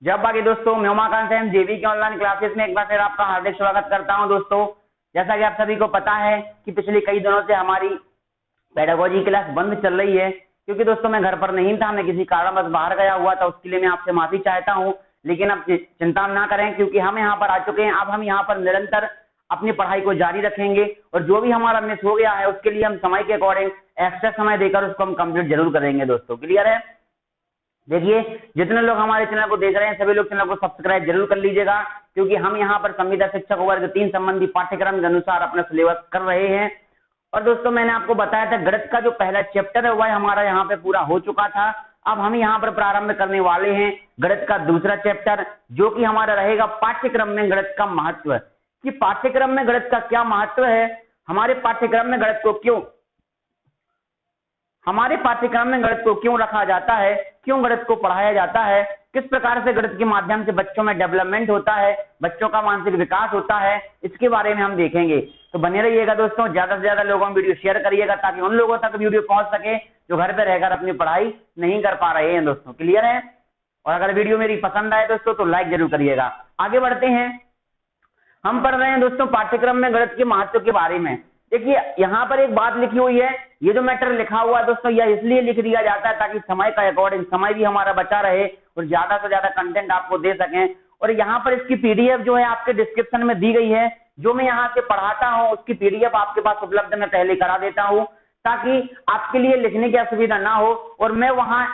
जब बाकी दोस्तों मैं उमाकांत सैन जेवी के ऑनलाइन क्लासेस में एक बार फिर आपका हार्दिक स्वागत करता हूं। दोस्तों जैसा कि आप सभी को पता है कि पिछले कई दिनों से हमारी पेडागोजी क्लास बंद चल रही है, क्योंकि दोस्तों मैं घर पर नहीं था, मैं किसी कारणवश बाहर गया हुआ था। उसके लिए मैं आपसे माफी चाहता हूं, लेकिन अब चिंता ना करें क्योंकि हम यहाँ पर आ चुके हैं। अब हम यहाँ पर निरंतर अपनी पढ़ाई को जारी रखेंगे और जो भी हमारा मिस हो गया है उसके लिए हम समय के अकॉर्डिंग एक्स्ट्रा समय देकर उसको हम कंप्लीट जरूर करेंगे। दोस्तों क्लियर है? देखिए, जितने लोग हमारे चैनल को देख रहे हैं सभी लोग चैनल को सब्सक्राइब जरूर कर लीजिएगा, क्योंकि हम यहाँ पर संविदा शिक्षक वर्ग 3 संबंधी पाठ्यक्रम के अनुसार अपना सिलेबस कर रहे हैं। और दोस्तों मैंने आपको बताया था गणित का जो पहला चैप्टर है वह हमारा यहाँ पे पूरा हो चुका था। अब हम यहाँ पर प्रारंभ करने वाले हैं गणित का दूसरा चैप्टर, जो कि हमारा रहेगा पाठ्यक्रम में गणित का महत्व। कि पाठ्यक्रम में गणित का क्या महत्व है, हमारे पाठ्यक्रम में गणित को क्यों रखा जाता है, क्यों गणित को पढ़ाया जाता है, किस प्रकार से गणित के माध्यम से बच्चों में डेवलपमेंट होता है, बच्चों का मानसिक विकास होता है, इसके बारे में हम देखेंगे। तो बने रहिएगा दोस्तों, ज्यादा से ज्यादा लोगों में वीडियो शेयर करिएगा ताकि उन लोगों तक वीडियो पहुंच सके जो घर पे रहकर अपनी पढ़ाई नहीं कर पा रहे हैं। दोस्तों क्लियर है? और अगर वीडियो मेरी पसंद आए दोस्तों तो लाइक जरूर करिएगा। आगे बढ़ते हैं, हम पढ़ रहे हैं दोस्तों पाठ्यक्रम में गणित के महत्व के बारे में। देखिए यहाँ पर एक बात लिखी हुई है, ये जो मैटर लिखा हुआ है दोस्तों यह इसलिए लिख दिया जाता है ताकि समय का अकॉर्डिंग समय भी हमारा बचा रहे और ज्यादा से ज्यादा कंटेंट आपको दे सकें। और यहाँ पर इसकी पीडीएफ जो है आपके डिस्क्रिप्शन में दी गई है, जो मैं यहाँ से पढ़ाता हूँ उसकी पीडीएफ आपके पास उपलब्ध मैं पहले करा देता हूँ ताकि आपके लिए लिखने की असुविधा ना हो। और मैं वहां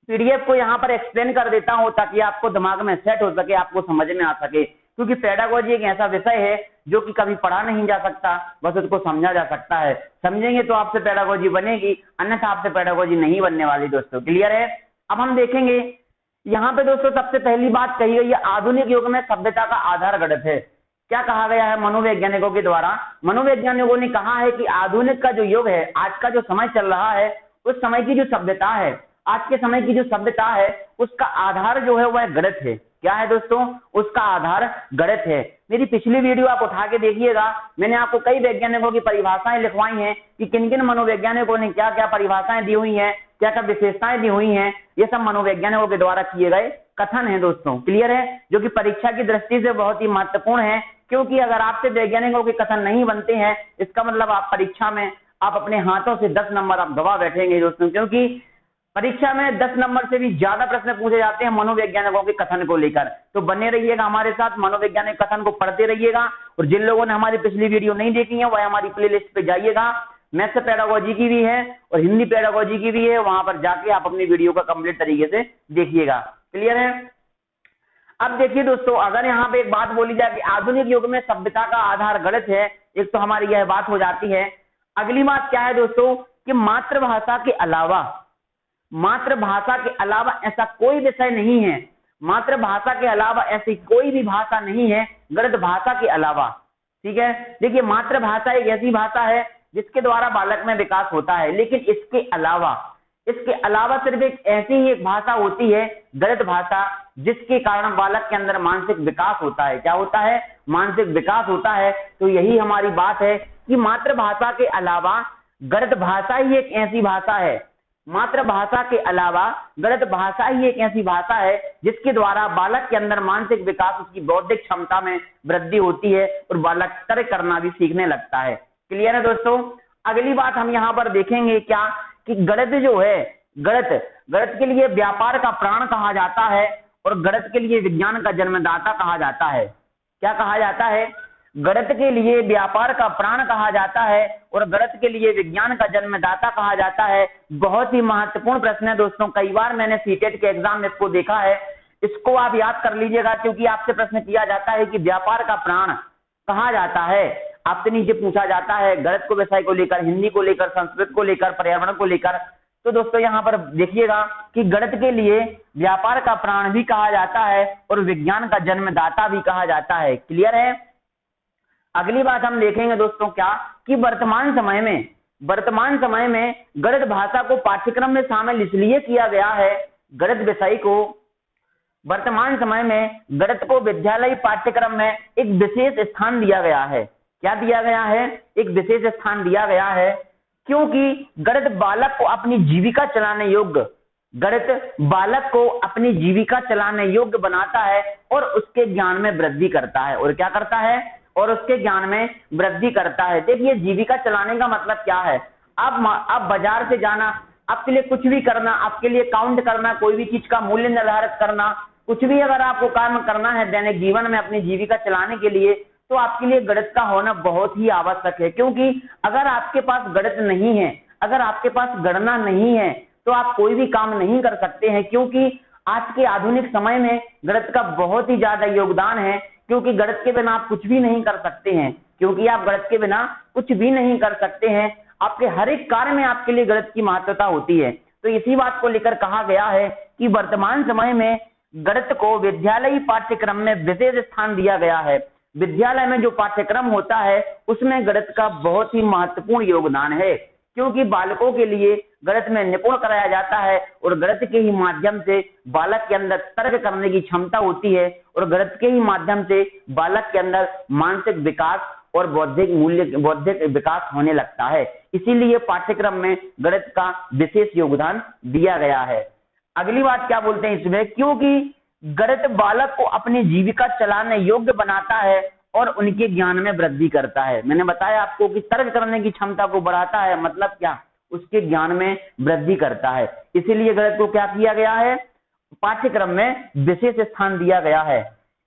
पीडीएफ को यहाँ पर एक्सप्लेन कर देता हूँ ताकि आपको दिमाग में सेट हो सके, आपको समझ में आ सके। क्योंकि पेडागोजी एक ऐसा विषय है जो कि कभी पढ़ा नहीं जा सकता, बस उसको समझा जा सकता है। समझेंगे तो आपसे पेडागोजी बनेगी, अन्यथा आपसे पेडागोजी नहीं बनने वाली। दोस्तों क्लियर है? अब हम देखेंगे यहाँ पे दोस्तों सबसे पहली बात कही गई है, आधुनिक युग में सभ्यता का आधार गणित है। क्या कहा गया है मनोवैज्ञानिकों के द्वारा? मनोवैज्ञानिकों ने कहा है कि आधुनिक का जो युग है, आज का जो समय चल रहा है, उस समय की जो सभ्यता है, आज के समय की जो सभ्यता है उसका आधार जो है वह गणित है। क्या है दोस्तों? उसका आधार गणित है। मेरी पिछली वीडियो आप उठा के देखिएगा, मैंने आपको कई वैज्ञानिकों की परिभाषाएं लिखवाई हैं कि किन किन मनोवैज्ञानिकों ने क्या क्या परिभाषाएं दी हुई हैं, क्या क्या विशेषताएं दी हुई हैं। ये सब मनोवैज्ञानिकों के द्वारा किए गए कथन है। दोस्तों क्लियर है? जो कि परीक्षा की दृष्टि से बहुत ही महत्वपूर्ण है, क्योंकि अगर आपसे वैज्ञानिकों के कथन नहीं बनते हैं इसका मतलब आप परीक्षा में आप अपने हाथों से 10 नंबर आप गवा बैठेंगे दोस्तों, क्योंकि परीक्षा में 10 नंबर से भी ज्यादा प्रश्न पूछे जाते हैं मनोवैज्ञानिकों के कथन को लेकर। तो बने रहिएगा हमारे साथ, मनोवैज्ञानिक कथन को पढ़ते रहिएगा। और जिन लोगों ने हमारी पिछली वीडियो नहीं देखी है वह हमारी प्लेलिस्ट पे जाइएगा, मैथ्स पेडागोजी की भी है और हिंदी पेडागोजी की भी है, वहां पर जाके आप अपनी वीडियो का कंप्लीट तरीके से देखिएगा। क्लियर है? अब देखिए दोस्तों, अगर यहाँ पे एक बात बोली जाए कि आधुनिक युग में सभ्यता का आधार गणित है, एक तो हमारी यह बात हो जाती है। अगली बात क्या है दोस्तों कि मातृभाषा के अलावा ऐसा कोई विषय नहीं है, मातृभाषा के अलावा ऐसी कोई भी भाषा नहीं है गणित भाषा के अलावा। ठीक है? देखिए, मातृभाषा एक ऐसी भाषा है जिसके द्वारा बालक में विकास होता है, लेकिन इसके अलावा सिर्फ एक ऐसी ही एक भाषा होती है गणित भाषा, जिसके कारण बालक के अंदर मानसिक विकास होता है। क्या होता है? मानसिक विकास होता है। तो यही हमारी बात है कि मातृभाषा के अलावा गणित भाषा ही एक ऐसी भाषा है, मातृभाषा के अलावा गणित भाषा ही एक ऐसी भाषा है जिसके द्वारा बालक के अंदर मानसिक विकास, उसकी बौद्धिक क्षमता में वृद्धि होती है और बालक तर्क करना भी सीखने लगता है। क्लियर है दोस्तों? अगली बात हम यहाँ पर देखेंगे क्या कि गणित जो है, गणित के लिए व्यापार का प्राण कहा जाता है और गणित के लिए विज्ञान का जन्मदाता कहा जाता है। क्या कहा जाता है? गणित के लिए व्यापार का प्राण कहा जाता है और गणित के लिए विज्ञान का जन्मदाता कहा जाता है। बहुत ही महत्वपूर्ण प्रश्न है दोस्तों, कई बार मैंने सीटेट के एग्जाम में इसको देखा है, इसको आप याद कर लीजिएगा, क्योंकि आपसे प्रश्न किया जाता है कि व्यापार का प्राण कहा जाता है। आपसे नीचे पूछा जाता है गणित को विषय को लेकर, हिंदी को लेकर, संस्कृत को लेकर, पर्यावरण को लेकर। तो दोस्तों यहाँ पर देखिएगा कि गणित के लिए व्यापार का प्राण भी कहा जाता है और विज्ञान का जन्मदाता भी कहा जाता है। क्लियर है? अगली बात हम देखेंगे दोस्तों क्या कि वर्तमान समय में गणित भाषा को पाठ्यक्रम में शामिल इसलिए किया गया है, गणित विषय को वर्तमान समय में गणित को विद्यालय पाठ्यक्रम में एक विशेष स्थान दिया गया है। क्या दिया गया है? एक विशेष स्थान दिया गया है, क्योंकि गणित बालक को अपनी जीविका चलाने योग्य गणित बालक को अपनी जीविका चलाने योग्य बनाता है और उसके ज्ञान में वृद्धि करता है। और क्या करता है? और उसके ज्ञान में वृद्धि करता है। देखिए, जीविका चलाने का मतलब क्या है? अब बाजार से जाना, आपके लिए कुछ भी करना, आपके लिए काउंट करना, कोई भी चीज का मूल्य निर्धारित करना, कुछ भी अगर आपको काम करना है दैनिक जीवन में अपनी जीविका चलाने के लिए, तो आपके लिए गणित का होना बहुत ही आवश्यक है। क्योंकि अगर आपके पास गणित नहीं है, अगर आपके पास गणना नहीं है, तो आप कोई भी काम नहीं कर सकते हैं। क्योंकि आज के आधुनिक समय में गणित का बहुत ही ज्यादा योगदान है। क्योंकि गणित के बिना आप कुछ भी नहीं कर सकते हैं, क्योंकि आप गणित के बिना कुछ भी नहीं कर सकते हैं। आपके हर एक कार्य में आपके लिए गणित की महत्वता होती है। तो इसी बात को लेकर कहा गया है कि वर्तमान समय में गणित को विद्यालयी पाठ्यक्रम में विशेष स्थान दिया गया है। विद्यालय में जो पाठ्यक्रम होता है उसमें गणित का बहुत ही महत्वपूर्ण योगदान है। क्योंकि बालकों के लिए गणित में निपुण कराया जाता है और गणित के ही माध्यम से बालक के अंदर तर्क करने की क्षमता होती है और गणित के ही माध्यम से बालक के अंदर मानसिक विकास और बौद्धिक विकास होने लगता है। इसीलिए पाठ्यक्रम में गणित का विशेष योगदान दिया गया है। अगली बात क्या बोलते हैं इसमें? क्योंकि गणित बालक को अपनी जीविका चलाने योग्य बनाता है और उनके ज्ञान में वृद्धि करता है। मैंने बताया आपको कि तर्क करने की क्षमता को बढ़ाता है, मतलब क्या? उसके ज्ञान में वृद्धि करता है। इसीलिए गणित को क्या किया गया है? पाठ्यक्रम में विशेष स्थान दिया गया है।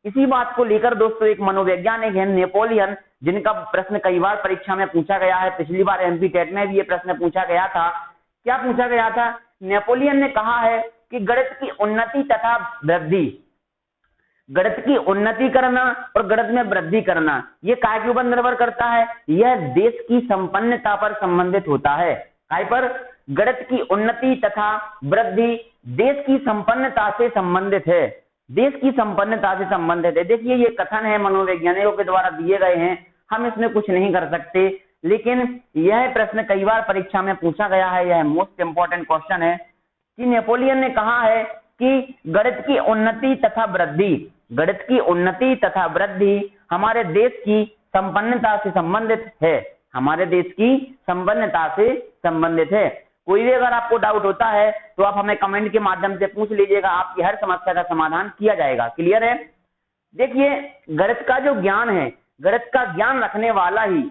इसी बात को लेकर दोस्तों एक मनोवैज्ञानिक है नेपोलियन, जिनका प्रश्न कई बार परीक्षा में पूछा गया है। पिछली बार एमपी टेट में भी ये प्रश्न पूछा गया था। क्या पूछा गया था? नेपोलियन ने कहा है कि गणित की उन्नति तथा वृद्धि, गणित की उन्नति करना और गणित में वृद्धि करना, यह काय के ऊपर निर्भर करता है? यह देश की संपन्नता पर संबंधित होता है। काय पर? गणित की उन्नति तथा वृद्धि देश की संपन्नता से संबंधित है। देश की संपन्नता से संबंधित है। देखिए, ये कथन है मनोवैज्ञानिकों के द्वारा दिए गए हैं, हम इसमें कुछ नहीं कर सकते। लेकिन यह प्रश्न कई बार परीक्षा में पूछा गया है। यह मोस्ट इंपॉर्टेंट क्वेश्चन है कि नेपोलियन ने कहा है कि गणित की उन्नति तथा वृद्धि, गणित की उन्नति तथा वृद्धि हमारे देश की संपन्नता से संबंधित है। हमारे देश की संपन्नता से संबंधित है। कोई भी अगर आपको डाउट होता है तो आप हमें कमेंट के माध्यम से पूछ लीजिएगा, आपकी हर समस्या का समाधान किया जाएगा। क्लियर है? देखिए, गणित का जो ज्ञान है, गणित का ज्ञान रखने वाला ही,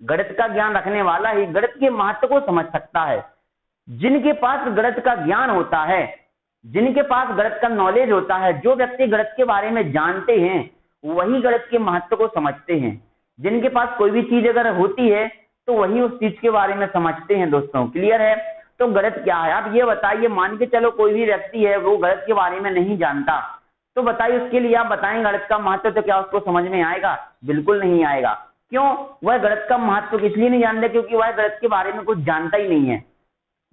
गणित का ज्ञान रखने वाला ही गणित के महत्व को समझ सकता है। जिनके पास गणित का ज्ञान होता है, जिनके पास गणित का नॉलेज होता है, जो व्यक्ति गणित के बारे में जानते हैं, वही गणित के महत्व को समझते हैं। जिनके पास कोई भी चीज अगर होती है तो वही उस चीज के बारे में समझते हैं। दोस्तों, क्लियर है? तो गणित क्या है? आप ये बताइए, मान के चलो कोई भी व्यक्ति है वो गणित के बारे में नहीं जानता, तो बताइए उसके लिए आप बताएं गणित का महत्व, तो क्या उसको समझ में आएगा? बिल्कुल नहीं आएगा। क्यों? वह गणित का महत्व इसलिए नहीं जानता क्योंकि वह गणित के बारे में कुछ जानता ही नहीं है।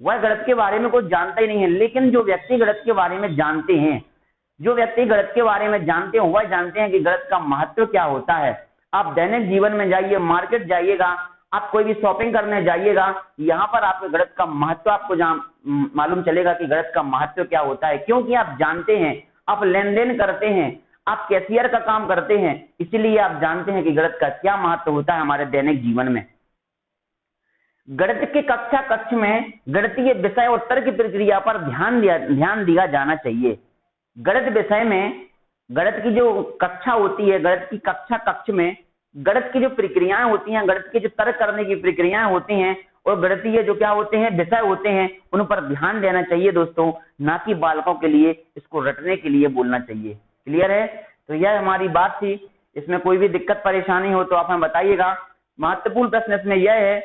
वह गणित के बारे में कुछ जानता ही नहीं है। लेकिन जो व्यक्ति गणित के बारे में जानते हैं, जो व्यक्ति गणित के बारे में जानते हैं, वह जानते हैं कि गणित का महत्व क्या होता है। आप दैनिक जीवन में जाइए, मार्केट जाइएगा, आप कोई भी शॉपिंग करने जाइएगा, यहाँ पर आपको गणित का महत्व आपको मालूम चलेगा कि गणित का महत्व क्या होता है। क्योंकि आप जानते हैं, आप लेन देन करते हैं, आप कैशियर का काम करते हैं, इसीलिए आप जानते हैं कि गणित का क्या महत्व होता है हमारे दैनिक जीवन में। गणित के कक्ष में गणितीय विषय और तर्क प्रक्रिया पर ध्यान दिया जाना चाहिए। गणित विषय में, गणित की जो कक्षा होती है, गणित की कक्ष में गणित की जो प्रक्रियाएं होती हैं, गणित की जो तर्क करने की प्रक्रियाएं होती हैं और गणितीय जो क्या होते हैं, विषय होते हैं, उन पर ध्यान देना चाहिए दोस्तों, ना कि बालकों के लिए इसको रटने के लिए बोलना चाहिए। क्लियर है? तो यह हमारी बात थी। इसमें कोई भी दिक्कत परेशानी हो तो आप हमें बताइएगा। महत्वपूर्ण प्रश्न इसमें यह है,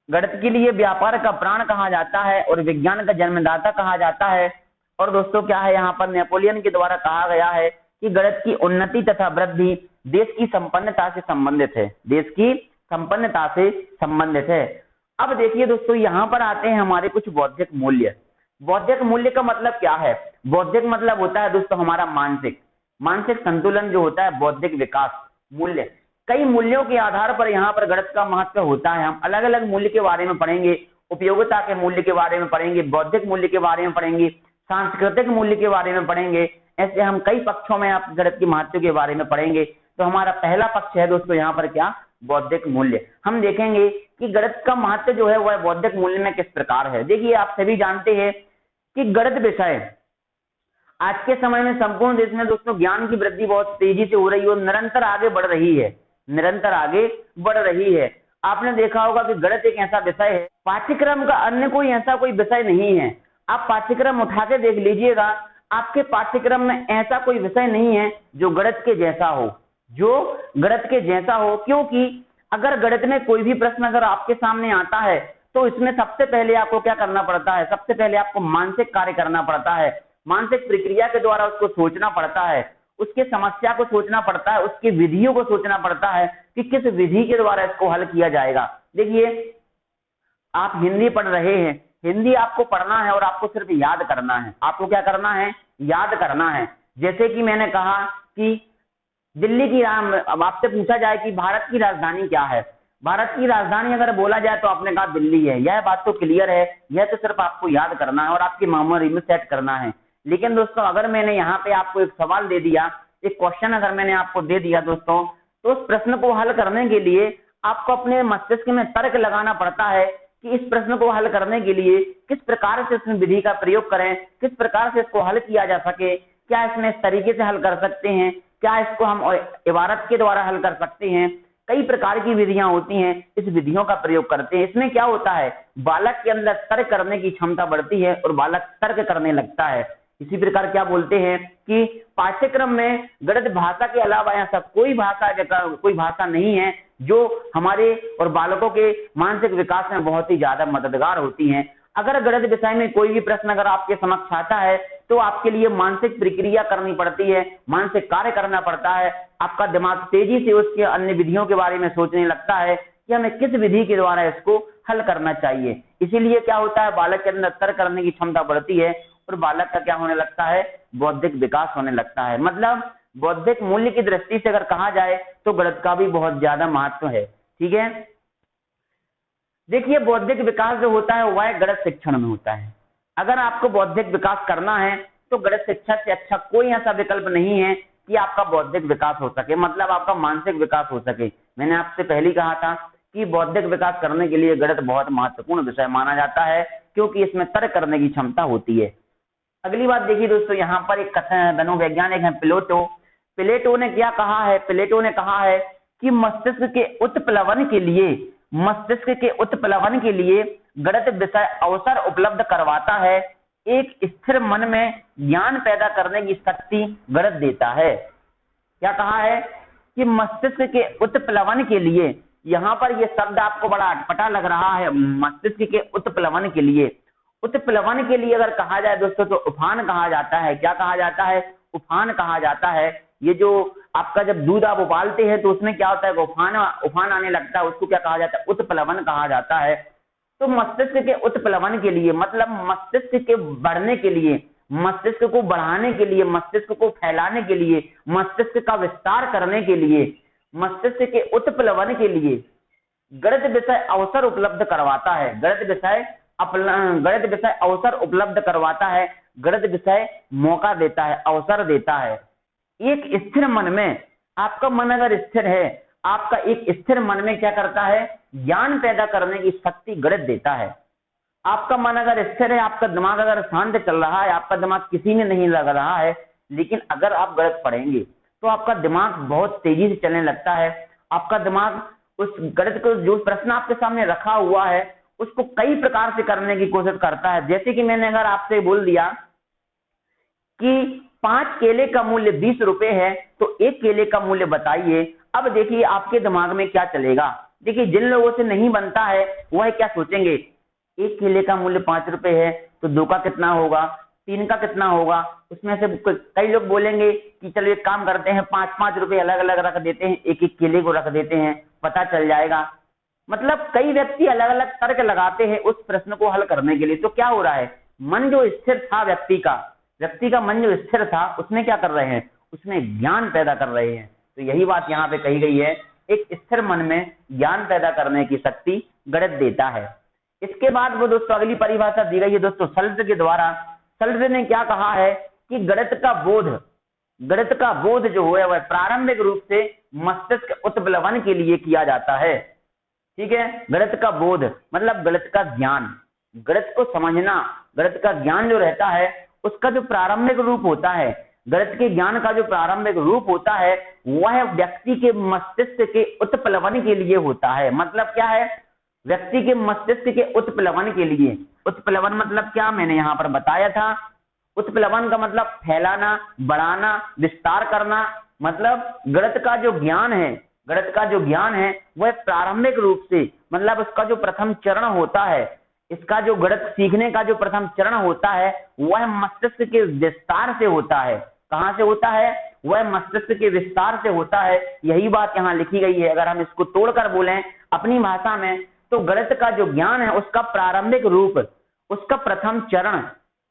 गणित के लिए व्यापार का प्राण कहा जाता है और विज्ञान का जन्मदाता कहा जाता है। और दोस्तों क्या है, यहाँ पर नेपोलियन के द्वारा कहा गया है कि गणित की उन्नति तथा वृद्धि देश की संपन्नता से संबंधित है। देश की संपन्नता से संबंधित है। अब देखिए दोस्तों, यहाँ पर आते हैं हमारे कुछ बौद्धिक मूल्य। बौद्धिक मूल्य का मतलब क्या है? बौद्धिक मतलब होता है दोस्तों हमारा मानसिक संतुलन जो होता है, बौद्धिक विकास। मूल्य, कई मूल्यों के आधार पर यहाँ पर गणित का महत्व होता है। हम अलग अलग मूल्य के बारे में पढ़ेंगे, उपयोगिता के मूल्य के बारे में पढ़ेंगे, बौद्धिक मूल्य के बारे में पढ़ेंगे, सांस्कृतिक मूल्य के बारे में पढ़ेंगे। ऐसे हम कई पक्षों में आप गणित के महत्व के बारे में पढ़ेंगे। तो हमारा पहला पक्ष है दोस्तों यहाँ पर क्या? बौद्धिक मूल्य। हम देखेंगे कि गणित का महत्व जो है वह बौद्धिक मूल्य में किस प्रकार है। देखिए, आप सभी जानते हैं कि गणित विषय आज के समय में संपूर्ण देश में दोस्तों ज्ञान की वृद्धि बहुत तेजी से हो रही है और निरंतर आगे बढ़ रही है, निरंतर आगे बढ़ रही है। आपने देखा होगा कि गणित एक ऐसा विषय है, पाठ्यक्रम का अन्य कोई ऐसा कोई विषय नहीं है। आप पाठ्यक्रम उठा के देख लीजिएगा, आपके पाठ्यक्रम में ऐसा कोई विषय नहीं है जो गणित के जैसा हो, जो गणित के जैसा हो। क्योंकि अगर गणित में कोई भी प्रश्न अगर आपके सामने आता है तो इसमें सबसे पहले आपको क्या करना पड़ता है, सबसे पहले आपको मानसिक कार्य करना पड़ता है, मानसिक प्रक्रिया के द्वारा उसको सोचना पड़ता है, उसके समस्या को सोचना पड़ता है, उसकी विधियों को सोचना पड़ता है कि किस विधि के द्वारा इसको हल किया जाएगा। देखिए, आप हिंदी पढ़ रहे हैं, हिंदी आपको पढ़ना है और आपको सिर्फ याद करना है। आपको क्या करना है, याद करना है। जैसे कि मैंने कहा कि दिल्ली की, अब आपसे पूछा जाए कि भारत की राजधानी क्या है, भारत की राजधानी अगर बोला जाए तो आपने कहा दिल्ली है। यह बात तो क्लियर है, यह तो सिर्फ आपको याद करना है और आपकी मेमोरी में सेट करना है। लेकिन दोस्तों अगर मैंने यहाँ पे आपको एक सवाल दे दिया, एक क्वेश्चन अगर मैंने आपको दे दिया दोस्तों, तो उस प्रश्न को हल करने के लिए आपको अपने मस्तिष्क में तर्क लगाना पड़ता है कि इस प्रश्न को हल करने के लिए किस प्रकार से इसमें विधि का प्रयोग करें, किस प्रकार से इसको हल किया जा सके, क्या इसमें इस तरीके से हल कर सकते हैं, क्या इसको हम इबारत के द्वारा हल कर सकते हैं। कई प्रकार की विधियां होती हैं, इस विधियों का प्रयोग करते हैं। इसमें क्या होता है, बालक के अंदर तर्क करने की क्षमता बढ़ती है और बालक तर्क करने लगता है। इसी प्रकार क्या बोलते हैं कि पाठ्यक्रम में गणित भाषा के अलावा ऐसा कोई भाषा नहीं है जो हमारे और बालकों के मानसिक विकास में बहुत ही ज्यादा मददगार होती है। अगर गणित विषय में कोई भी प्रश्न अगर आपके समक्ष आता है तो आपके लिए मानसिक प्रक्रिया करनी पड़ती है, मानसिक कार्य करना पड़ता है। आपका दिमाग तेजी से उसके अन्य विधियों के बारे में सोचने लगता है कि हमें किस विधि के द्वारा इसको हल करना चाहिए। इसीलिए क्या होता है, बालक के अंदर तर्क करने की क्षमता बढ़ती है और बालक का क्या होने लगता है, बौद्धिक विकास होने लगता है। मतलब बौद्धिक मूल्य की दृष्टि से अगर कहा जाए तो गणित का भी बहुत ज्यादा महत्व है। ठीक है, देखिए बौद्धिक विकास जो होता है वह गणित शिक्षण में होता है। अगर आपको बौद्धिक विकास करना है तो गणित शिक्षा से अच्छा कोई ऐसा विकल्प नहीं है कि आपका बौद्धिक विकास हो सके, मतलब आपका मानसिक विकास हो सके। मैंने आपसे पहले ही कहा था कि बौद्धिक विकास करने के लिए गणित बहुत महत्वपूर्ण विषय माना जाता है क्योंकि इसमें तर्क करने की क्षमता होती है। अगली बात देखिए दोस्तों, यहाँ पर एक मनोवैज्ञानिक है प्लेटो। प्लेटो ने क्या कहा है, प्लेटो ने कहा है कि मस्तिष्क के उत्प्लवन के लिए गणित विषय अवसर उपलब्ध करवाता है। एक स्थिर मन में ज्ञान पैदा करने की शक्ति गणित देता है। क्या कहा है कि मस्तिष्क के उत्प्लवन के लिए, यहाँ पर यह शब्द आपको बड़ा अटपटा लग रहा है, मस्तिष्क के उत्प्लवन के लिए। उत्प्लवन के लिए अगर कहा जाए दोस्तों तो उफान कहा जाता है। क्या कहा जाता है, उफान कहा जाता है। ये जो आपका जब दूध आप उबालते हैं तो उसमें क्या होता है, उफान आने लगता है, उसको क्या कहा जाता है, उत्प्लवन कहा जाता है। तो मस्तिष्क के उत्प्लवन के लिए मतलब मस्तिष्क के बढ़ने के लिए, मस्तिष्क को बढ़ाने के लिए, मस्तिष्क को फैलाने के लिए, मस्तिष्क का विस्तार करने के लिए, मस्तिष्क के उत्प्लवन के लिए गणित विषय अवसर उपलब्ध करवाता है। गणित विषय अवसर उपलब्ध करवाता है, गणित विषय मौका देता है, अवसर देता है। एक स्थिर मन में, आपका मन अगर स्थिर है, आपका एक स्थिर मन में क्या करता है, ज्ञान पैदा करने की शक्ति गणित देता है। आपका मन अगर स्थिर है, आपका दिमाग अगर शांत चल रहा है, आपका दिमाग किसी में नहीं लग रहा है, लेकिन अगर आप गणित पढ़ेंगे तो आपका दिमाग बहुत तेजी से चलने लगता है। आपका दिमाग उस गणित को, जो प्रश्न आपके सामने रखा हुआ है, उसको कई प्रकार से करने की कोशिश करता है। जैसे कि मैंने अगर आपसे बोल दिया कि 5 केले का मूल्य 20 रुपए है तो 1 केले का मूल्य बताइए। अब देखिए आपके दिमाग में क्या चलेगा। देखिए जिन लोगों से नहीं बनता है वह क्या सोचेंगे, 1 केले का मूल्य 5 रुपए है तो 2 का कितना होगा, 3 का कितना होगा। उसमें से कई लोग बोलेंगे कि चलो एक काम करते हैं, 5-5 रुपए अलग अलग रख देते हैं, एक एक केले को रख देते हैं, पता चल जाएगा। मतलब कई व्यक्ति अलग अलग तर्क लगाते हैं उस प्रश्न को हल करने के लिए। तो क्या हो रहा है, मन जो स्थिर था व्यक्ति का मन जो स्थिर था, उसमें क्या कर रहे हैं, उसमें ज्ञान पैदा कर रहे हैं। तो यही बात यहाँ पे कही गई है, एक स्थिर मन में ज्ञान पैदा करने की शक्ति गणित देता है। इसके बाद वो दोस्तों अगली परिभाषा दी गई है दोस्तों सल्ज के द्वारा। सल्ज ने क्या कहा है कि गणित का बोध जो है वह प्रारंभिक रूप से मस्तिष्क उत्प्लवन के लिए किया जाता है। ठीक है, गणित का बोध मतलब गणित का ज्ञान, गणित को समझना, गणित का ज्ञान जो रहता है उसका जो प्रारंभिक रूप होता है, गणित के ज्ञान का जो प्रारंभिक रूप होता है वह व्यक्ति के मस्तिष्क के उत्प्लवन के लिए होता है। मतलब क्या है? व्यक्ति के मस्तिष्क के उत्प्लवन के लिए। उत्प्लवन मतलब क्या, मैंने यहाँ पर बताया था। उत्प्लवन का मतलब फैलाना, बढ़ाना, विस्तार करना। मतलब गणित का जो ज्ञान है, गणित का जो ज्ञान है वह प्रारंभिक रूप से, मतलब उसका जो प्रथम चरण होता है, इसका जो गणित सीखने का जो प्रथम चरण होता है वह मस्तिष्क के विस्तार से होता है। कहां से होता है? वह मस्तिष्क के विस्तार से होता है। यही बात यहाँ लिखी गई है। अगर हम इसको तोड़कर बोलें अपनी भाषा में तो गणित का जो ज्ञान है उसका प्रारंभिक रूप, उसका प्रथम चरण,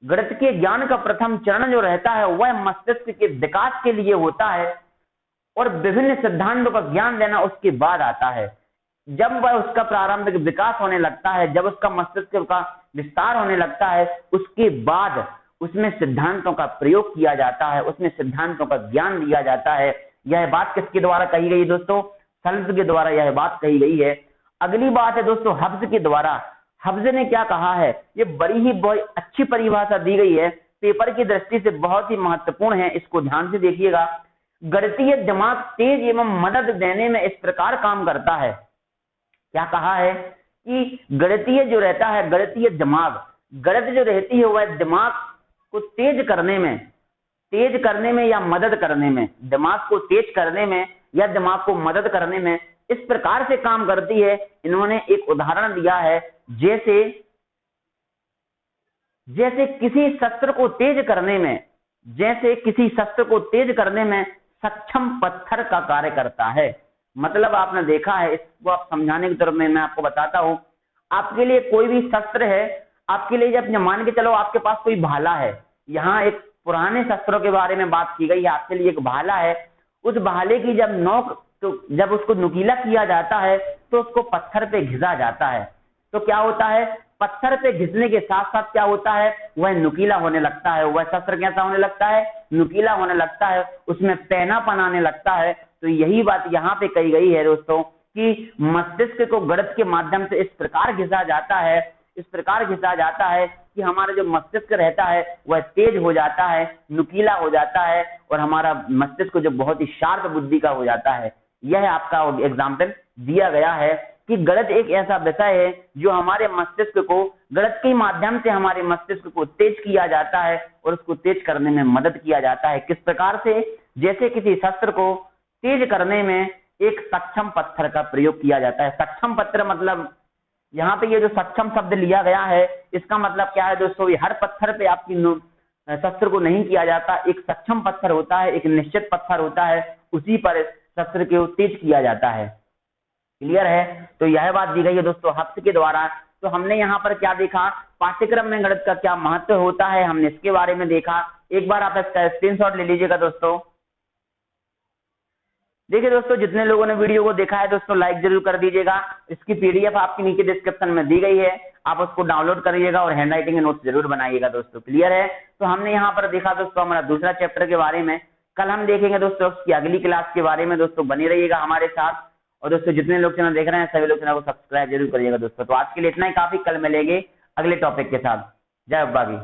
गणित के ज्ञान का प्रथम चरण जो रहता है वह मस्तिष्क के विकास के लिए होता है और विभिन्न सिद्धांतों का ज्ञान देना उसके बाद आता है। जब वह उसका प्रारंभिक विकास होने लगता है, जब उसका मस्तिष्क का विस्तार होने लगता है, उसके बाद उसमें सिद्धांतों का प्रयोग किया जाता है, उसमें सिद्धांतों का ज्ञान दिया जाता है। यह बात किसके द्वारा कही गई दोस्तों? सल्ज के द्वारा यह बात कही गई है। अगली बात है दोस्तों हब्स के द्वारा। हब्स ने क्या कहा है? ये बहुत अच्छी परिभाषा दी गई है, पेपर की दृष्टि से बहुत ही महत्वपूर्ण है, इसको ध्यान से देखिएगा। गणितीय दिमाग तेज एवं मदद देने में इस प्रकार काम करता है। क्या कहा है कि गणितीय जो रहता है, गणितीय दिमाग, गणित जो रहती है वह दिमाग को तेज करने में या मदद करने में, दिमाग को तेज करने में या दिमाग को मदद करने में इस प्रकार से काम करती है। इन्होंने एक उदाहरण दिया है, जैसे किसी शस्त्र को तेज करने में सक्षम पत्थर का कार्य करता है। मतलब आपने देखा है, इसको आप समझाने की तरफ में मैं आपको बताता हूं। आपके लिए कोई भी शस्त्र है, आपके लिए जब मान के चलो आपके पास कोई भाला है, यहाँ एक पुराने शस्त्रों के बारे में बात की गई है, आपके लिए एक भाला है। उस भाले की जब नोक, तो जब उसको नुकीला किया जाता है तो उसको पत्थर पे घिसा जाता है, तो क्या होता है? पत्थर पे घिसने के साथ साथ क्या होता है? वह नुकीला होने लगता है। वह शस्त्र कैसा होने लगता है? नुकीला होने लगता है, उसमें पैनापन आने लगता है। तो यही बात यहाँ पे कही गई है दोस्तों कि मस्तिष्क को गणित के माध्यम से इस प्रकार घिसा जाता है कि हमारा जो मस्तिष्क रहता है वह तेज हो जाता है, नुकीला हो जाता है और हमारा मस्तिष्क जो बहुत ही शार्प बुद्धि का हो जाता है। यह आपका एग्जाम्पल दिया गया है कि गणित एक ऐसा विषय है जो हमारे मस्तिष्क को, गणित के माध्यम से हमारे मस्तिष्क को तेज किया जाता है और उसको तेज करने में मदद किया जाता है। किस प्रकार से? जैसे किसी शस्त्र को तेज करने में एक सक्षम पत्थर का प्रयोग किया जाता है। सक्षम पत्थर मतलब यहाँ पे ये जो सक्षम शब्द लिया गया है इसका मतलब क्या है दोस्तों? ये हर पत्थर पे आपकी शस्त्र को नहीं किया जाता। एक सक्षम पत्थर होता है, एक निश्चित पत्थर होता है, उसी पर शस्त्र को तेज किया जाता है। क्लियर है? तो यह बात दी गई है दोस्तों हब्स के द्वारा। तो हमने यहाँ पर क्या देखा? पाठ्यक्रम में गणित का क्या महत्व होता है, हमने इसके बारे में देखा। एक बार आप इसका स्क्रीनशॉट ले लीजिएगा दोस्तों। देखिए दोस्तों, जितने लोगों ने वीडियो को देखा है दोस्तों लाइक जरूर कर दीजिएगा। इसकी पीडीएफ आपके नीचे डिस्क्रिप्शन में दी गई है, आप उसको डाउनलोड करिएगा और हैंड राइटिंग नोट्स जरूर बनाइएगा दोस्तों। क्लियर है? तो हमने यहाँ पर देखा दोस्तों हमारा दूसरा चैप्टर के बारे में। कल हम देखेंगे दोस्तों उसकी अगली क्लास के बारे में। दोस्तों बने रहिएगा हमारे साथ। और दोस्तों जितने लोग चैनल देख रहे हैं सभी लोग चैनल को सब्सक्राइब जरूर करिएगा दोस्तों। तो आज के लिए इतना ही काफी, कल मिलेंगे अगले टॉपिक के साथ। जय बागी।